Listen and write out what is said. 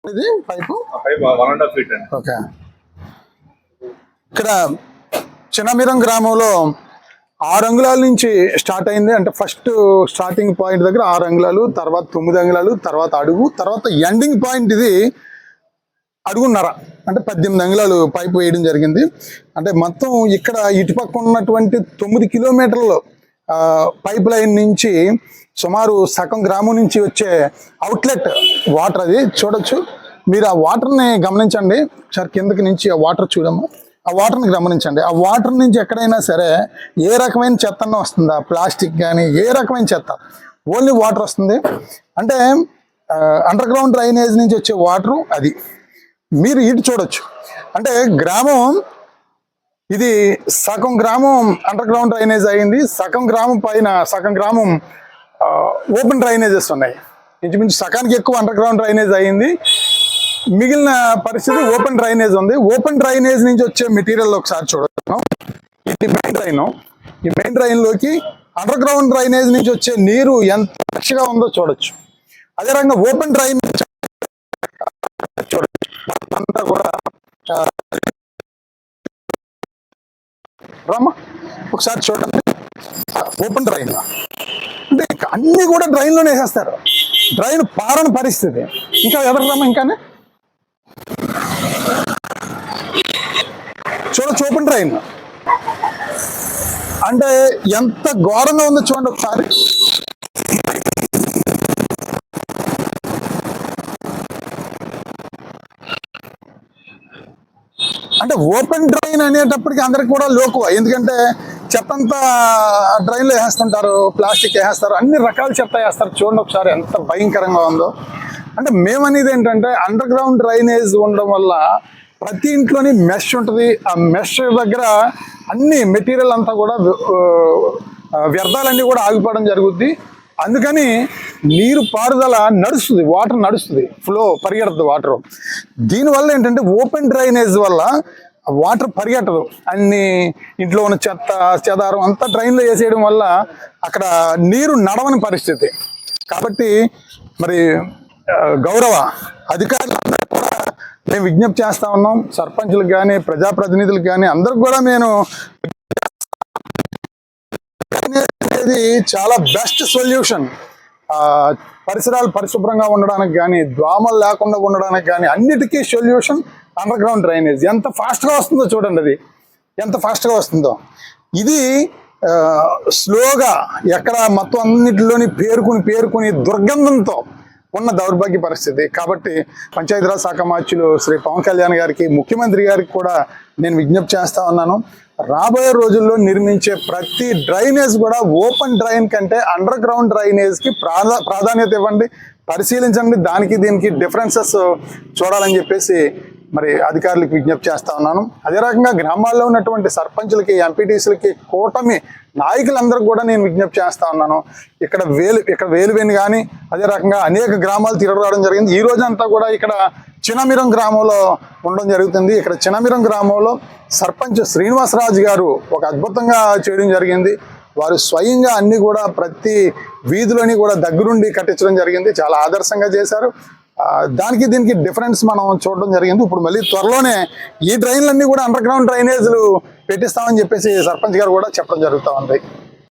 ఇది pipe 1.5 feet అండి. Okay. ఇక్కడ చినమిరం గ్రామంలో 6 అంగుళాల నుంచి స్టార్ట్ అయింది. అంటే ఫస్ట్ స్టార్టింగ్ పాయింట్ దగ్గర 6 అంగుళాలు, తర్వాత 9 అంగుళాలు, తర్వాత అడుగు, తర్వాత ఎండింగ్ పాయింట్ ఇది అడుగున్నర, అంటే 18 అంగుళాలు పైపు వేయడం జరిగింది. అంటే మొత్తం ఇక్కడ ఇటుపక్క ఉన్నటువంటి 9 కిలోమీటర్లు పైప్ లైన్ నుంచి సుమారు సగం గ్రామం నుంచి వచ్చే అవుట్లెట్ వాటర్ అది చూడొచ్చు. మీరు ఆ వాటర్ని గమనించండి సార్, కిందకి నుంచి ఆ వాటర్ చూడమ్మా, ఆ వాటర్ని గమనించండి. ఆ వాటర్ నుంచి ఎక్కడైనా సరే ఏ రకమైన చెత్త వస్తుందా, ప్లాస్టిక్ కానీ ఏ రకమైన చెత్త, ఓన్లీ వాటర్ వస్తుంది. అంటే అండర్ గ్రౌండ్ డ్రైనేజ్ నుంచి వచ్చే వాటరు అది మీరు ఇటు చూడొచ్చు. అంటే గ్రామం ఇది సగం గ్రామం అండర్ గ్రౌండ్ డ్రైనేజ్ అయింది, సగం గ్రామం పైన సగం గ్రామం ఓపెన్ డ్రైనేజెస్ ఉన్నాయి. ఇంచుమించు సగానికి ఎక్కువ అండర్ గ్రౌండ్ డ్రైనేజ్ అయింది, మిగిలిన పరిస్థితి ఓపెన్ డ్రైనేజ్ ఉంది. ఓపెన్ డ్రైనేజ్ నుంచి వచ్చే మెటీరియల్ ఒకసారి చూడొచ్చు. ఇది మెయిన్ డ్రైన్. ఈ మెయిన్ డ్రైన్లోకి అండర్ గ్రౌండ్ డ్రైనేజ్ నుంచి వచ్చే నీరు ఎంత ఫ్రెష్గా ఉందో చూడొచ్చు. అదే రకంగా ఓపెన్ డ్రైన్ చూడొచ్చు, అంతా కూడా రామా ఒకసారి చూడండి. ఓపెన్ డ్రైన్ అంటే అన్ని కూడా డ్రైన్లోనే వేసేస్తారు. డ్రైన్ పారని పరిస్థితి. ఇంకా ఎదరమ్మా, ఇంకానే చూడొచ్చు ఓపెన్ డ్రైన్. అంటే ఎంత ఘోరంగా ఉందో చూడండి ఒకసారి. అంటే ఓపెన్ డ్రైన్ అనేటప్పటికి అందరికి కూడా లోకువ, ఎందుకంటే చెత్త అంతా డ్రైన్లో వేసేస్తుంటారు, ప్లాస్టిక్ వేసేస్తారు, అన్ని రకాల చెత్త వేస్తారు. చూడండి ఒకసారి ఎంత భయంకరంగా ఉందో. అంటే మేమనేది ఏంటంటే అండర్ గ్రౌండ్ డ్రైనేజ్ ఉండడం వల్ల ప్రతి ఇంట్లోని మెష్ ఉంటుంది. ఆ మెష్ దగ్గర అన్ని మెటీరియల్ అంతా కూడా వ్యర్థాలన్నీ కూడా ఆగిపోవడం జరుగుద్ది. అందుకని నీరు పారుదల నడుస్తుంది, వాటర్ నడుస్తుంది, ఫ్లో పరిగెడుతుంది వాటర్. దీనివల్ల ఏంటంటే ఓపెన్ డ్రైనేజ్ వల్ల వాటర్ పరిగెట్టదు. అన్ని ఇంట్లో ఉన్న చెత్త చెదారం అంతా డ్రైన్లో వేసేయడం వల్ల అక్కడ నీరు నడవని పరిస్థితి. కాబట్టి మరి గౌరవ అధికారులందరూ కూడా మేము విజ్ఞప్తి చేస్తా ఉన్నాం. సర్పంచులకు కానీ ప్రజాప్రతినిధులకు కానీ అందరికి కూడా నేను అనేది చాలా బెస్ట్ సొల్యూషన్. పరిసరాలు పరిశుభ్రంగా ఉండడానికి కానీ, దోమలు లేకుండా ఉండడానికి కానీ అన్నిటికీ సొల్యూషన్ అండర్ గ్రౌండ్ డ్రైనేజ్. ఎంత ఫాస్ట్గా వస్తుందో చూడండి, అది ఎంత ఫాస్ట్గా వస్తుందో. ఇది స్లోగా ఎక్కడ మొత్తం అన్నిటిలోని పేరుకుని దుర్గంధంతో ఉన్న దౌర్భాగ్య పరిస్థితి. కాబట్టి పంచాయతీరాజ్ శాఖ మార్చులు శ్రీ పవన్ కళ్యాణ్ గారికి, ముఖ్యమంత్రి గారికి కూడా నేను విజ్ఞప్తి చేస్తా ఉన్నాను. రాబోయే రోజుల్లో నిర్మించే ప్రతి డ్రైనేజ్ కూడా ఓపెన్ డ్రైన్ కంటే అండర్ గ్రౌండ్ డ్రైనేజ్కి ప్రాధాన్యత ఇవ్వండి, పరిశీలించండి. దానికి దీనికి డిఫరెన్సెస్ చూడాలని చెప్పేసి మరి అధికారులకు విజ్ఞప్తి చేస్తా ఉన్నాను. అదే రకంగా గ్రామాల్లో ఉన్నటువంటి సర్పంచులకి, ఎంపీటీసీలకి, కూటమి నాయకులందరికీ కూడా నేను విజ్ఞప్తి చేస్తా ఉన్నాను. ఇక్కడ వేలువేని కానీ అదే రకంగా అనేక గ్రామాలు తిరగడం జరిగింది. ఈ రోజంతా కూడా ఇక్కడ చినమిరం గ్రామంలో ఉండడం జరుగుతుంది. ఇక్కడ చినమిరం గ్రామంలో సర్పంచ్ శ్రీనివాసరాజు గారు ఒక అద్భుతంగా చేయడం జరిగింది. వారు స్వయంగా అన్ని కూడా ప్రతి వీధులని కూడా దగ్గరుండి కట్టించడం జరిగింది. చాలా ఆదర్శంగా చేశారు. దానికి దీనికి డిఫరెన్స్ మనం చూడడం జరిగింది. ఇప్పుడు మళ్ళీ త్వరలోనే ఈ డ్రైన్లన్నీ కూడా అండర్ గ్రౌండ్ డ్రైనేజ్లు పెట్టిస్తామని చెప్పేసి సర్పంచ్ గారు కూడా చెప్పడం జరుగుతూ ఉంది.